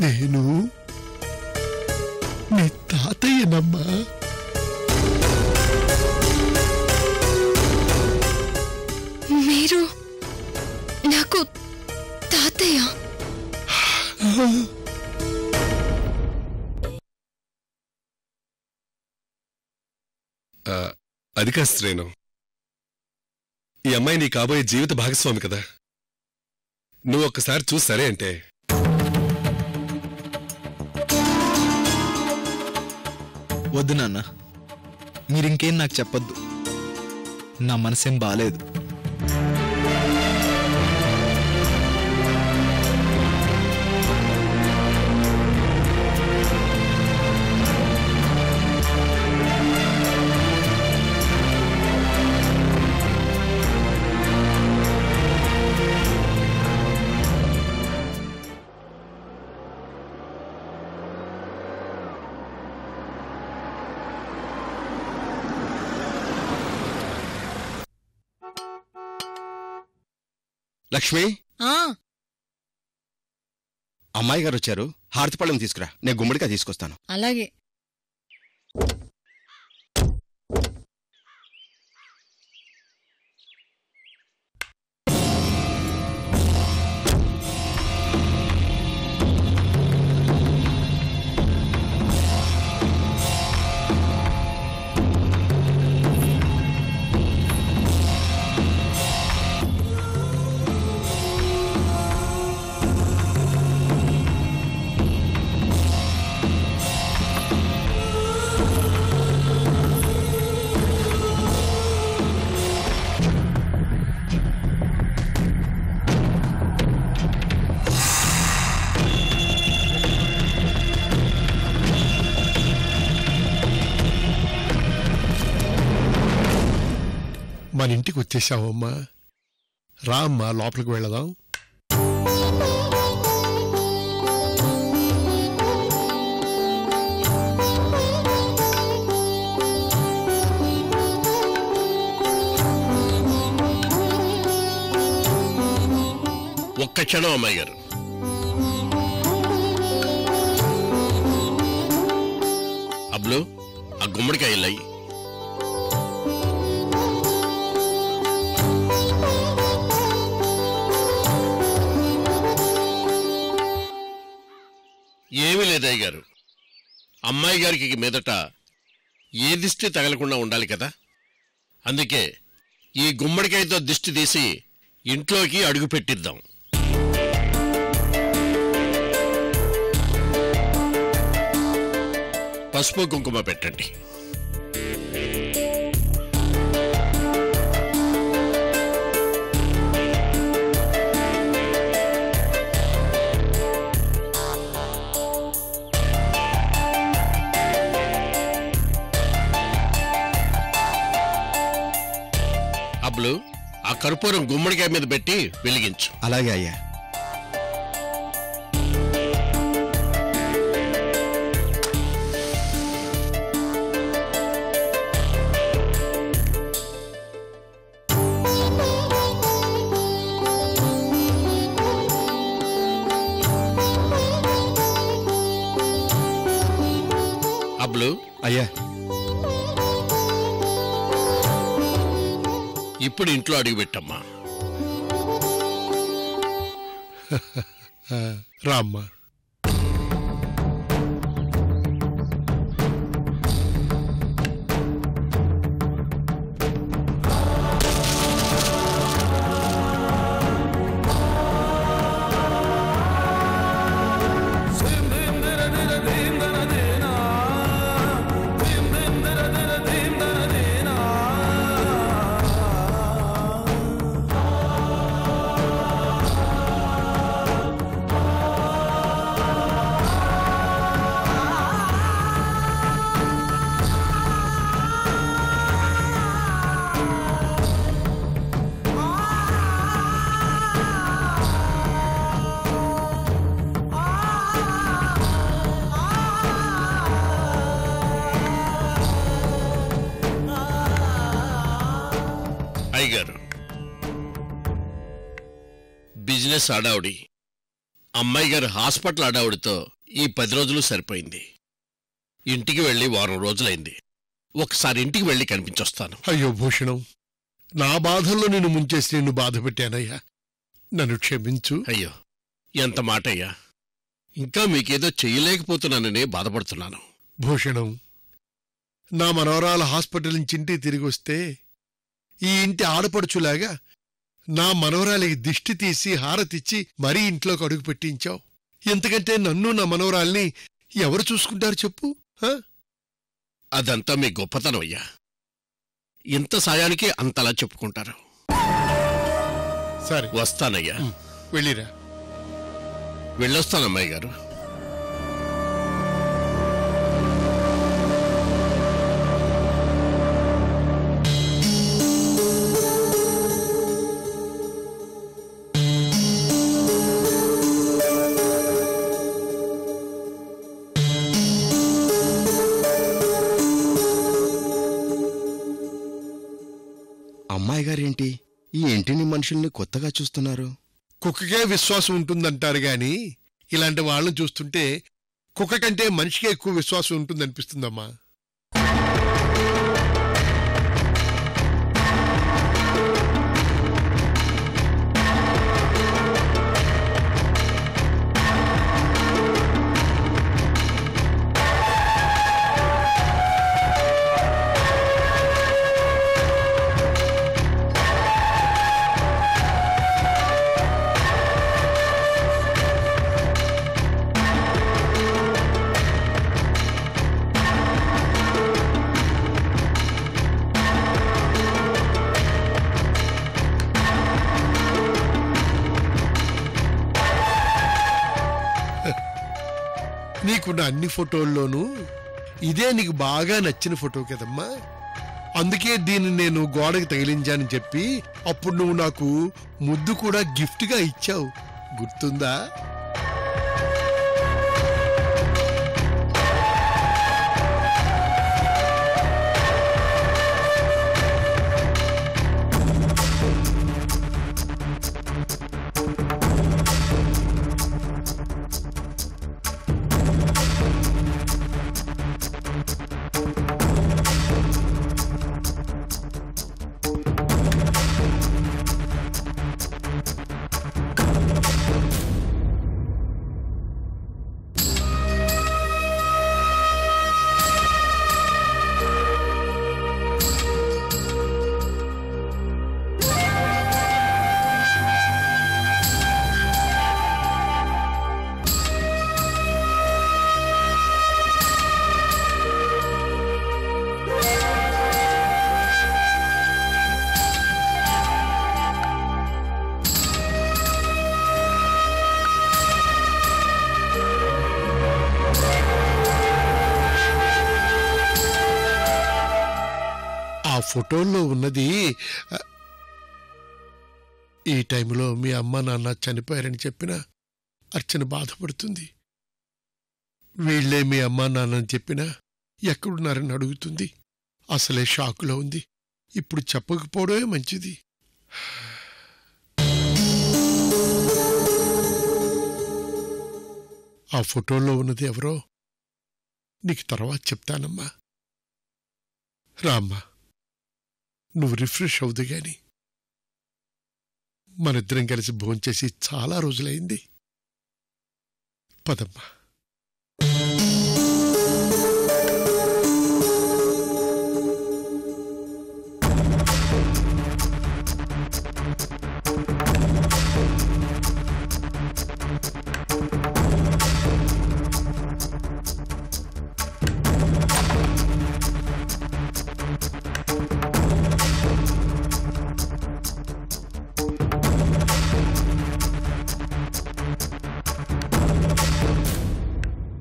నేను నీ తాతయ్యనమ్మా. మీరు నాకు తాతయ్య? అది కాదు శ్రేణు, ఈ అమ్మాయి నీ కాబోయే జీవిత భాగస్వామి కదా. నువ్వు ఒక్కసారి చూసి సరే అంటే. వద్దు నాన్న, మీరింకేం నాకు చెప్పొద్దు. నా మనసేం బాలేదు. లక్ష్మి, అమ్మాయి గారు వచ్చారు. హారతిపళ్ళం తీసుకురా, నేను గుమ్మడికాయ తీసుకొస్తాను. అలాగే. మన ఇంటికి వచ్చేసావమ్మా. రా అమ్మా, లోపలికి వెళదాం. ఒక్క క్షణం అమ్మాయి గారు. అబ్లు, ఆ గుమ్మడికాయ వెళ్ళాయి. ఏమీ లేదయ్య గారు, అమ్మాయి గారికి మీదట ఏ దిష్టి తగలకుండా ఉండాలి కదా. అందుకే ఈ గుమ్మడికాయతో దిష్టి తీసి ఇంట్లోకి అడుగు పెట్టిద్దాం. పసుపు కుంకుమ పెట్టండి. అబ్లు, ఆ కర్పూరం గుమ్మడికాయ మీద పెట్టి వెలిగించు. అలాగే అయ్యా. అబ్లు, అయ్యా. ఇప్పుడు ఇంట్లో అడుగుపెట్టమ్మా. రామ్మా. బిజినెస్ ఆడావుడి అమ్మాయి గారు హాస్పిటల్ అడావుడితో ఈ 10 రోజులు సరిపోయింది. ఇంటికి వెళ్ళి వారం రోజులైంది. ఒకసారి ఇంటికి వెళ్ళి కనిపించొస్తాను. అయ్యో భూషణం, నా బాధల్లో నిన్ను ముంచేసి నిన్ను బాధ పెట్టానయ్యా, నన్ను క్షమించు. అయ్యో, ఎంత మాటయ్యా! ఇంకా మీకేదో చెయ్యలేకపోతున్నాననే బాధపడుతున్నాను. భూషణం, నా మనవరాల హాస్పిటల్ నుంచి ఇంటికి తిరిగొస్తే ఈ ఇంటి ఆడపడుచులాగా నా మనవరాలికి దిష్టి తీసి హారతిచ్చి మరీ ఇంట్లోకి అడుగు పెట్టించావు. ఎంతకంటే నన్ను నా మనవరాల్ని ఎవరు చూసుకుంటారు చెప్పు? అదంతా మీ గొప్పతనం అయ్యా. ఇంత సాయానికి అంతలా చెప్పుకుంటారు. సరే వస్తానయ్యా. వెళ్ళిరా. వెళ్ళొస్తానమ్మాయి గారు. అమ్మాయి గారేంటి ఈ ఇంటిని మనుషుల్ని కొత్తగా చూస్తున్నారు? కుక్కకే విశ్వాసం ఉంటుందంటారు గాని ఇలాంటి వాళ్ళని చూస్తుంటే కుక్క కంటే మనిషికే ఎక్కువ విశ్వాసం ఉంటుందనిపిస్తుందమ్మా. నీకున్న అన్ని ఫోటోల్లోనూ ఇదే నీకు బాగా నచ్చిన ఫోటో కదమ్మా. అందుకే దీన్ని నేను గోడకి తగిలించానని చెప్పి అప్పుడు నువ్వు నాకు ముద్దు కూడా గిఫ్ట్గా ఇచ్చావు, గుర్తుందా? ఫోటోల్లో ఉన్నది ఈ టైంలో మీ అమ్మ నాన్న చనిపోయారని చెప్పినా అర్చన బాధపడుతుంది. వీళ్లే మీ అమ్మా నాన్నని చెప్పినా ఎక్కడున్నారని అడుగుతుంది. అసలే షాకులో ఉంది. ఇప్పుడు చెప్పకపోవడమే మంచిది. ఆ ఫోటోల్లో ఉన్నది ఎవరో నీకు తర్వాత చెప్తానమ్మా. రామ్మా, నువ్వు రిఫ్రెష్ అవుదు గాని మనిద్దరం కలిసి భోంచేసి చాలా రోజులైంది. పదమ్మా.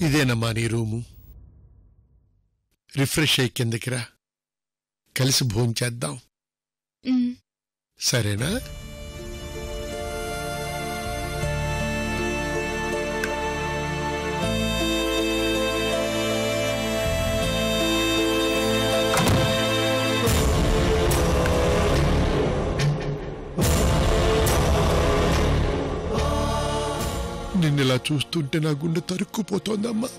ఇదేనమ్మా నీ రూము. రిఫ్రెష్ అయ్యి కిందకి రా, కలిసి భోంచేద్దాం. సరేనా? నిన్నిలా చూస్తుంటే నా గుండె తరుక్కుపోతోందమ్మా.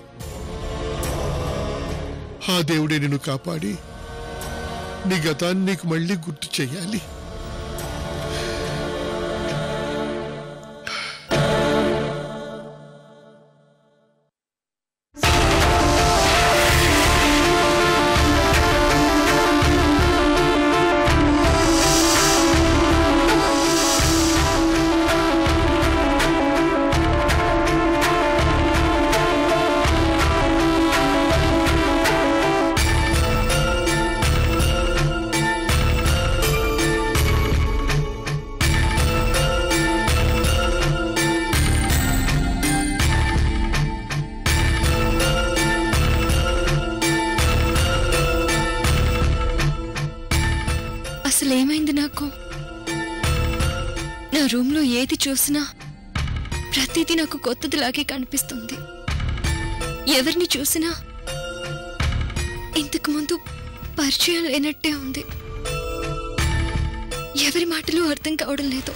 ఆ దేవుడే నిన్ను కాపాడి నీ గతాన్ని నీకు మళ్ళీ గుర్తు చెయ్యాలి. అసలేమైంది నాకు? నా రూమ్లో ఏది చూసినా ప్రతిదీ నాకు కొత్తదిలాగే కనిపిస్తుంది. ఎవరిని చూసినా ఇంతకు ముందు పరిచయం లేనట్టే ఉంది. ఎవరి మాటలు అర్థం కావడం లేదు.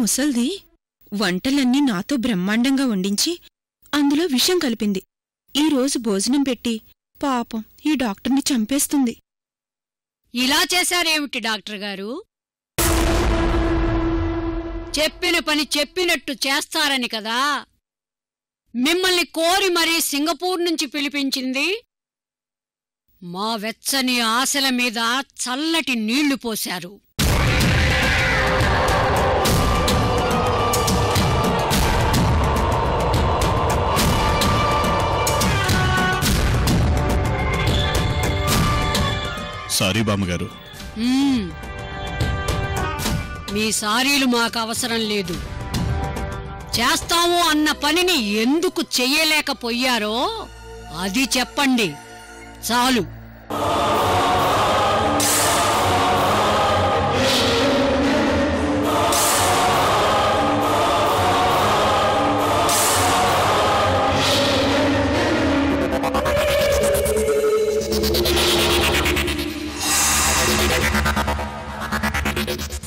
ముసల్ది వంటలన్నీ నాతో బ్రహ్మాండంగా వండించి అందులో విషం కలిపింది. ఈరోజు భోజనం పెట్టి పాపం ఈ డాక్టర్ని చంపేస్తుంది. ఇలా చేశారేమిటి డాక్టర్ గారు? చెప్పిన పని చెప్పినట్టు చేస్తారని కదా మిమ్మల్ని కోరి మరీ సింగపూర్ నుంచి పిలిపించింది. మా వెచ్చని ఆశల మీద చల్లటి నీళ్లు పోశారు. సారీ బామ్మగారు. మీ సారీలు మాకు అవసరం లేదు. చేస్తాము అన్న పనిని ఎందుకు చెయ్యలేకపోయారో అది చెప్పండి చాలు.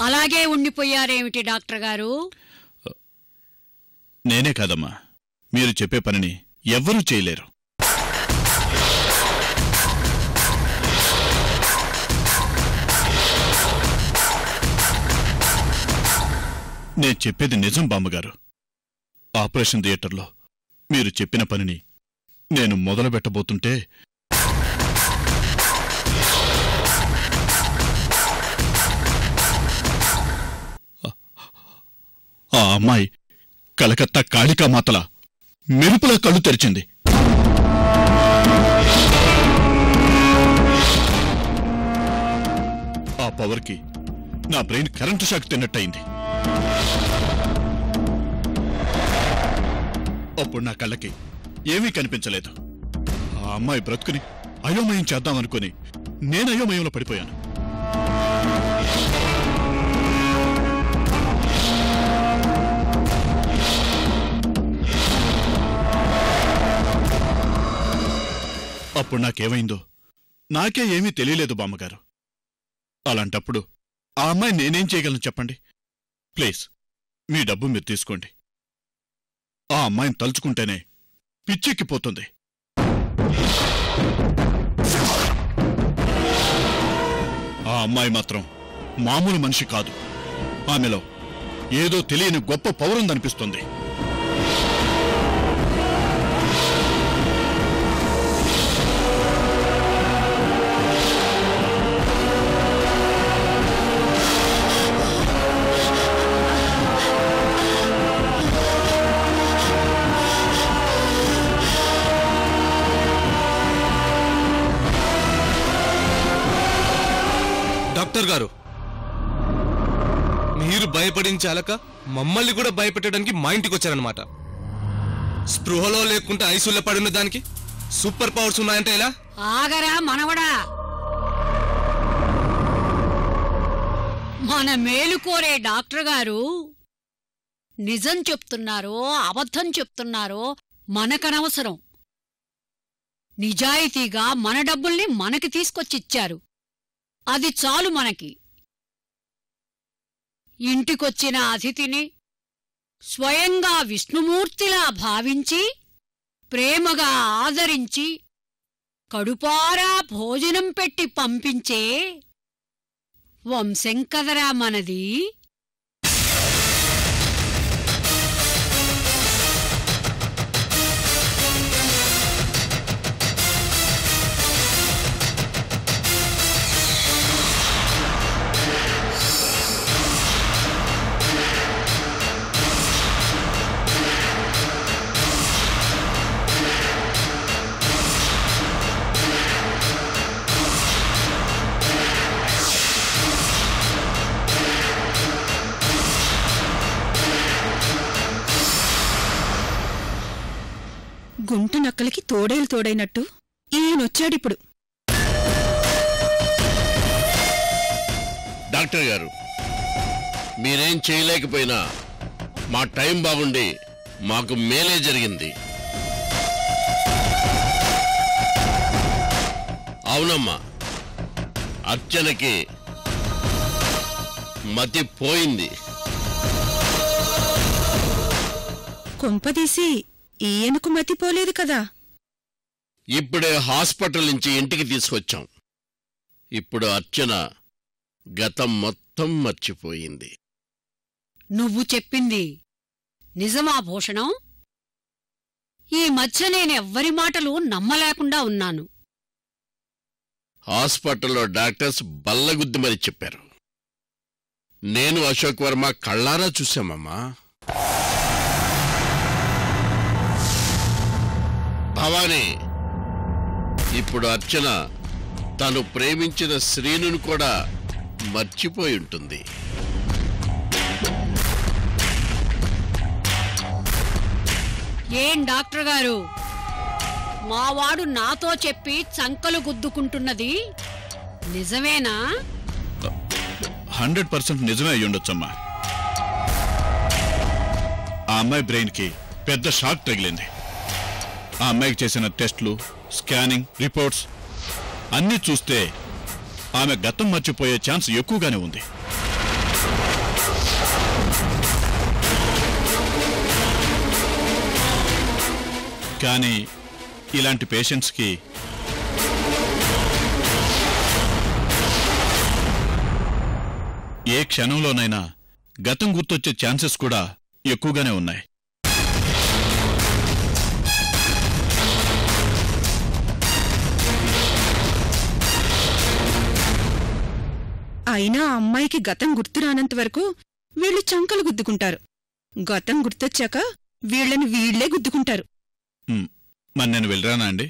అలాగే ఉండిపోయారేమిటి డాక్టర్ గారు? నేనే కాదమ్మా, మీరు చెప్పే పనిని ఎవ్వరూ చేయలేరు. నేను చెప్పేది నిజం బామ్మగారు. ఆపరేషన్ థియేటర్లో మీరు చెప్పిన పనిని నేను మొదలుపెట్టబోతుంటే ఆ అమ్మాయి కలకత్తా కాళికామాతల మెరుపులా కళ్ళు తెరిచింది. ఆ పవర్కి నా బ్రెయిన్ కరెంటు షాక్ తిన్నట్టయింది. అప్పుడు నా కళ్ళకి ఏమీ కనిపించలేదు. ఆ అమ్మాయి బ్రతుకుని అయోమయం చేద్దామనుకుని నేను అయోమయంలో పడిపోయాను. అప్పుడు నాకేమైందో నాకే ఏమీ తెలియలేదు బామ్మగారు. అలాంటప్పుడు ఆ అమ్మాయి నేనేం చేయగలను చెప్పండి? ప్లీజ్ మీ డబ్బు మీరు తీసుకోండి. ఆ అమ్మాయిని తలుచుకుంటేనే పిచ్చెక్కిపోతుంది. ఆ అమ్మాయి మాత్రం మామూలు మనిషి కాదు. ఆమెలో ఏదో తెలియని గొప్ప పౌరుందనిపిస్తుంది. డాక్టర్ గారు, మీరు భయపడించాలక మమ్మల్ని కూడా భయపెట్టడానికి మా ఇంటికి వచ్చారనమాట. స్పృహలో లేకుంటే ఐసూల్లో పడిన దానికి సూపర్ పవర్స్ ఉన్నాయంటే ఎలా? ఆగరా మనవడా, మన మేలు కోరే డాక్టర్ గారు నిజం చెప్తున్నారో అబద్ధం చెప్తున్నారో మనకనవసరం. నిజాయితీగా మన డబ్బుల్ని మనకి తీసుకొచ్చిచ్చారు, అది చాలు మనకి. ఇంటికొచ్చిన అతిథిని స్వయంగా విష్ణుమూర్తిలా భావించి ప్రేమగా ఆదరించి కడుపారా భోజనం పెట్టి పంపించే వంశం కదరా మనది. గుంట నక్కలకి తోడేలు తోడైనట్టు ఈయనొచ్చాడిప్పుడు. డాక్టర్ గారు, మీరేం చేయలేకపోయినా మా టైం బాగుండి మాకు మేలే జరిగింది. అవునమ్మా, అర్చనకి మతి పోయింది. కొంపదీసి ఈయనకు మతిపోలేదు కదా? ఇప్పుడే హాస్పిటల్ నుంచి ఇంటికి తీసుకొచ్చాం. ఇప్పుడు అర్చన గతం మొత్తం మర్చిపోయింది. నువ్వు చెప్పింది నిజమా భూషణం? ఈ మధ్య నేనెవ్వరి మాటలు నమ్మలేకుండా ఉన్నాను. హాస్పిటల్లో డాక్టర్స్ బల్లగుద్ది మరి చెప్పారు. నేను అశోక్ వర్మ కళ్ళారా చూశామమ్మా. భవానీ, ఇప్పుడు అర్చన తను ప్రేమించిన శ్రీనును కూడా మర్చిపోయి ఉంటుంది. ఏం డాక్టర్ గారు, మావాడు నాతో చెప్పి చంకలు గుద్దుకుంటున్నది నిజమేనా? 100% నిజమే అయ్యుండొచ్చమ్మా. ఆ అమ్మాయి బ్రెయిన్కి పెద్ద షాక్ తగిలింది. ఆ అమ్మాయికి చేసిన టెస్టులు, స్కానింగ్, రిపోర్ట్స్ అన్నీ చూస్తే ఆమె గతం మర్చిపోయే ఛాన్స్ ఎక్కువగానే ఉంది. కానీ ఇలాంటి పేషెంట్స్కి ఏ క్షణంలోనైనా గతం గుర్తొచ్చే ఛాన్సెస్ కూడా ఎక్కువగానే ఉన్నాయి. అయినా ఆ అమ్మాయికి గతం గుర్తురానంత వరకు వీళ్ళు చంకలు గుద్దుకుంటారు. గతం గుర్తొచ్చాక వీళ్ళని వీళ్లే గుద్దుకుంటారు. మరి నేను వెళ్ళరానా అండి?